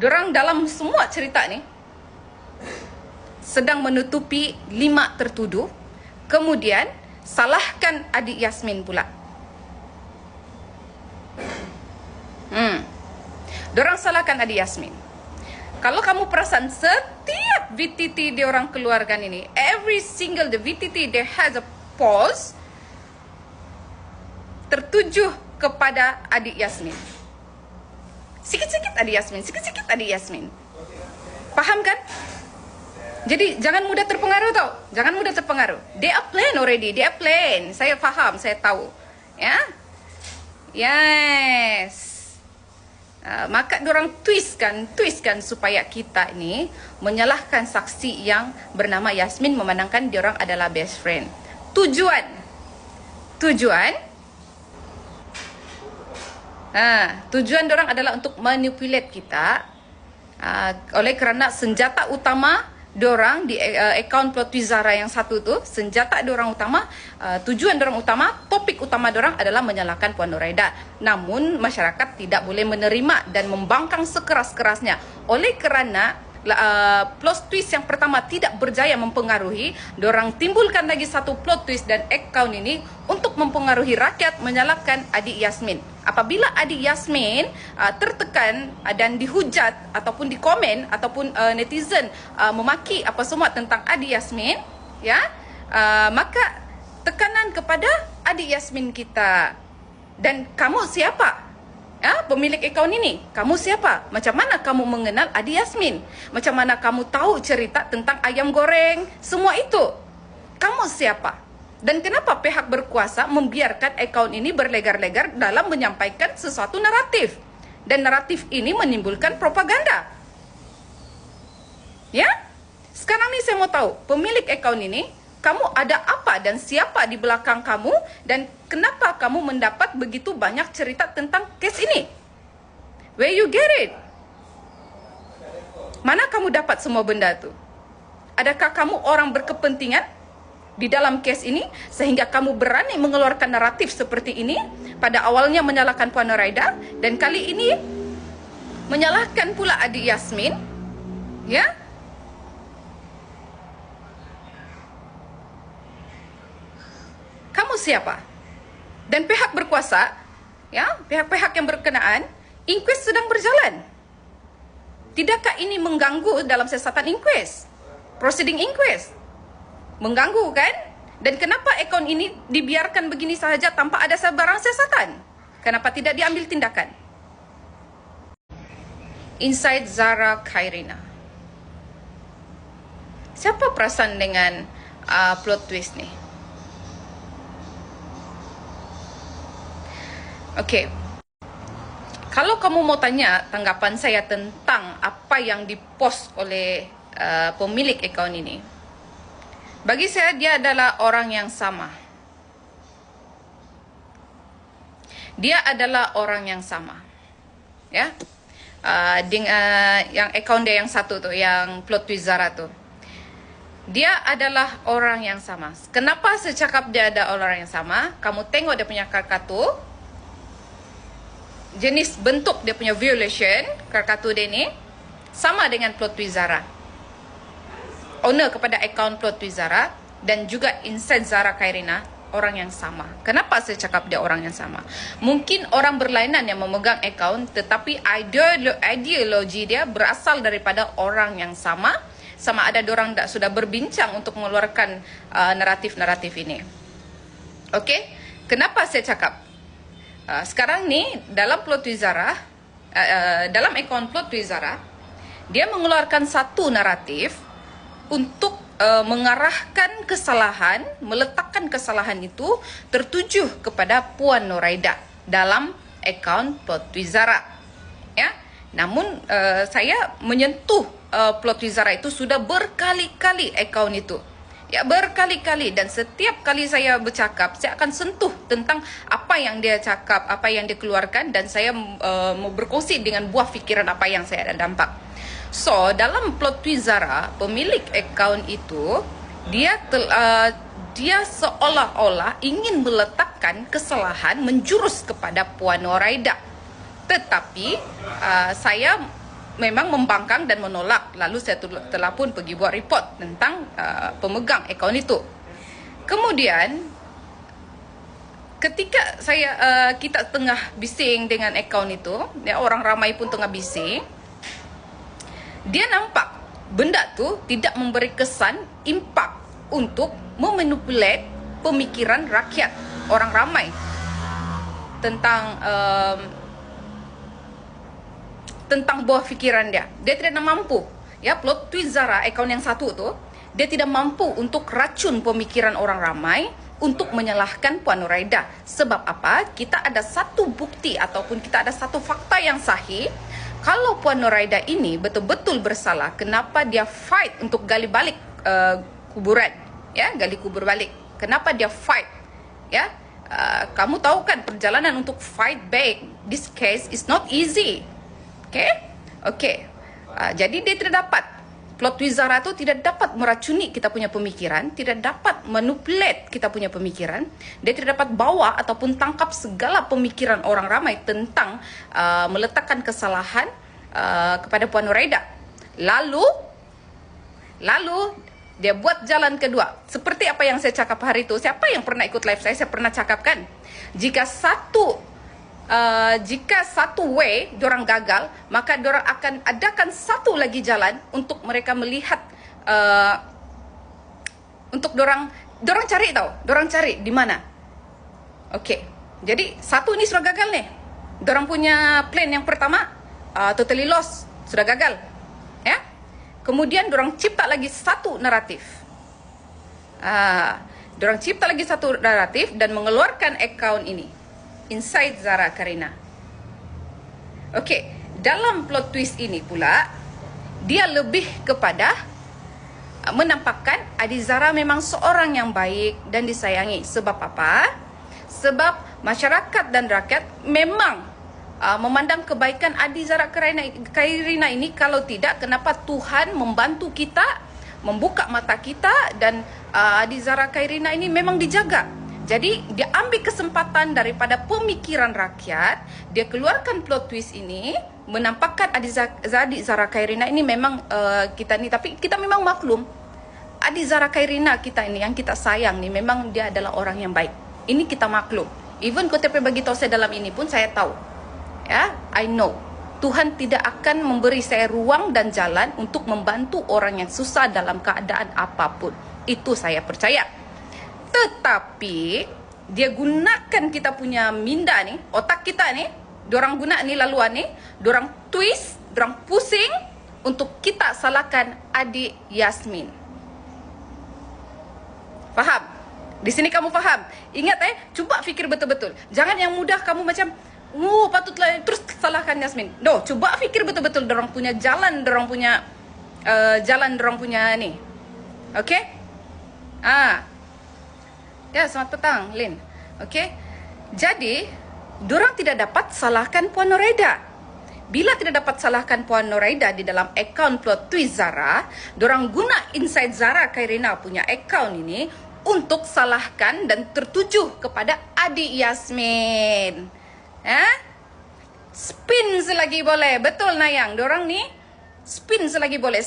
Dorang dalam semua cerita ni sedang menutupi 5 tertuduh, kemudian salahkan adik Yasmin pula. Dorang salahkan adik Yasmin. Kalau kamu perasan, setiap VTT dia orang keluarkan ini, every single the VTT there has a pause tertuju kepada adik Yasmin. Sikit-sikit adik Yasmin, sikit-sikit adik Yasmin. Faham kan? Jadi jangan mudah terpengaruh tau. Jangan mudah terpengaruh. They are plan already. They are plan. Saya faham, saya tahu. Ya? Yes. Maka diorang twistkan supaya kita ni menyalahkan saksi yang bernama Yasmin, memandangkan diorang adalah best friend. Tujuan diorang adalah untuk manipulate kita, oleh kerana senjata utama diorang di akaun Plot Twist Zara yang satu tu, senjata diorang utama, tujuan diorang utama, topik utama diorang adalah menyalahkan Puan Nuraida. Namun masyarakat tidak boleh menerima dan membangkang sekeras-kerasnya. Oleh kerana plot twist yang pertama tidak berjaya mempengaruhi, diorang timbulkan lagi satu plot twist dan akaun ini untuk mempengaruhi rakyat, menyalahkan adik Yasmin. Apabila adik Yasmin tertekan dan dihujat ataupun di komen ataupun netizen memaki apa semua tentang adik Yasmin, ya, maka tekanan kepada adik Yasmin kita. Dan kamu siapa? Pemilik akaun ini, kamu siapa? Macam mana kamu mengenal adik Yasmin? Macam mana kamu tahu cerita tentang ayam goreng? Semua itu, kamu siapa? Dan kenapa pihak berkuasa membiarkan akaun ini berlegar-legar dalam menyampaikan sesuatu naratif? Dan naratif ini menimbulkan propaganda. Ya? Sekarang ni saya mau tahu, pemilik akaun ini, kamu ada apa dan siapa di belakang kamu, dan kenapa kamu mendapat begitu banyak cerita tentang kes ini? Where you get it? Mana kamu dapat semua benda tu? Adakah kamu orang berkepentingan di dalam kes ini sehingga kamu berani mengeluarkan naratif seperti ini? Pada awalnya menyalahkan Puan Nuraida dan kali ini menyalahkan pula adik Yasmin. Ya? Kamu siapa? Dan pihak berkuasa, ya, pihak-pihak yang berkenaan, inquest sedang berjalan. Tidakkah ini mengganggu dalam siasatan inquest? Proceeding inquest? Mengganggu kan? Dan kenapa akaun ini dibiarkan begini sahaja tanpa ada sebarang siasatan? Kenapa tidak diambil tindakan? Inside Zara Khairina. Siapa perasan dengan plot twist ni? Okey. Kalau kamu mau tanya tanggapan saya tentang apa yang dipost oleh pemilik akaun ini, bagi saya dia adalah orang yang sama. Dia adalah orang yang sama. Ya. Yang akaun dia yang satu tu, yang Plot Twist Zara tu. Dia adalah orang yang sama. Kenapa saya cakap dia ada orang yang sama? Kamu tengok dia punya karikatur, jenis bentuk dia punya violation, karikatur dia ni sama dengan Plot Twist Zara. Owner kepada akaun Plot Twist Zara dan juga Inside Zara Khairina, orang yang sama. Kenapa saya cakap dia orang yang sama? Mungkin orang berlainan yang memegang akaun, tetapi ideologi dia berasal daripada orang yang sama. Sama ada diorang sudah berbincang untuk mengeluarkan naratif-naratif ini. Okey? Kenapa saya cakap? Sekarang ni dalam Plot Twist Zara, dalam akaun Plot Twist Zara, dia mengeluarkan satu naratif untuk mengarahkan kesalahan, meletakkan kesalahan itu tertuju kepada Puan Nuraida dalam akaun Plot Twist Zara. Ya, namun saya menyentuh Plot Twist Zara itu sudah berkali-kali akaun itu. Ya, berkali-kali, dan setiap kali saya bercakap, saya akan sentuh tentang apa yang dia cakap, apa yang dia keluarkan, dan saya mau berkongsi dengan buah fikiran apa yang saya ada dampak. So, dalam Plot Twist Zara, pemilik akaun itu, dia seolah-olah ingin meletakkan kesalahan menjurus kepada Puan Nuraida. Tetapi saya memang membangkang dan menolak. Lalu saya telah pun pergi buat report tentang pemegang akaun itu. Kemudian ketika kita tengah bising dengan akaun itu, ya, orang ramai pun tengah bising, dia nampak benda tu tidak memberi kesan impak untuk memanipulate pemikiran rakyat, orang ramai tentang buah fikiran dia. Dia tidak mampu, ya, plot twist Zara akaun yang satu tu, dia tidak mampu untuk racun pemikiran orang ramai untuk menyalahkan Puan Nuraida. Sebab apa? Kita ada satu bukti ataupun kita ada satu fakta yang sahih. Kalau Puan Nuraida ini betul-betul bersalah, kenapa dia fight untuk gali balik kuburan, ya, gali kubur balik? Kenapa dia fight, ya? Kamu tahu kan perjalanan untuk fight back this case is not easy. Okay. Jadi dia tidak dapat, plot twist Zara tu tidak dapat meracuni kita punya pemikiran, tidak dapat manipulate kita punya pemikiran. Dia tidak dapat bawa ataupun tangkap segala pemikiran orang ramai tentang meletakkan kesalahan kepada Puan Nuraida. Lalu dia buat jalan kedua. Seperti apa yang saya cakap hari itu. Siapa yang pernah ikut live saya pernah cakapkan, jika satu way diorang gagal, maka diorang akan adakan satu lagi jalan untuk mereka melihat, untuk diorang cari diorang cari di mana. Okey, jadi satu ini sudah gagal nih. Diorang punya plan yang pertama totally lost, sudah gagal, ya. Kemudian diorang cipta lagi satu naratif. Diorang cipta lagi satu naratif dan mengeluarkan akaun ini, Inside Zara Karina. Okey, dalam plot twist ini pula, dia lebih kepada menampakkan Adi Zara memang seorang yang baik dan disayangi. Sebab apa? Sebab masyarakat dan rakyat memang memandang kebaikan Adi Zara Karina ini. Kalau tidak, kenapa Tuhan membantu kita, membuka mata kita, dan Adi Zara Karina ini memang dijaga. Jadi dia ambil kesempatan daripada pemikiran rakyat, dia keluarkan plot twist ini, menampakkan Adi Zara Karina ini memang kita ni, tapi kita memang maklum Adi Zara Karina kita ini yang kita sayang ni memang dia adalah orang yang baik. Ini kita maklum. Even KTP bagi tahu saya dalam ini pun saya tahu. Ya, I know. Tuhan tidak akan memberi saya ruang dan jalan untuk membantu orang yang susah dalam keadaan apapun. Itu saya percaya. Tetapi dia gunakan kita punya minda ni, otak kita ni, diorang guna ni laluan ni, diorang twist, diorang pusing untuk kita salahkan adik Yasmin. Faham? Di sini kamu faham? Ingat cuba fikir betul-betul. Jangan yang mudah kamu macam patutlah terus salahkan Yasmin. No, cuba fikir betul-betul diorang punya jalan, diorang punya ni. Okey? Ya, selamat petang, Lin. Okey. Jadi, diorang tidak dapat salahkan Puan Nuraida. Bila tidak dapat salahkan Puan Nuraida di dalam akaun plot twist Zara, diorang guna Inside Zara Karina punya akaun ini untuk salahkan dan tertuju kepada adik Yasmin. Spin selagi boleh. Betul, Nayang. Diorang ni spin selagi boleh.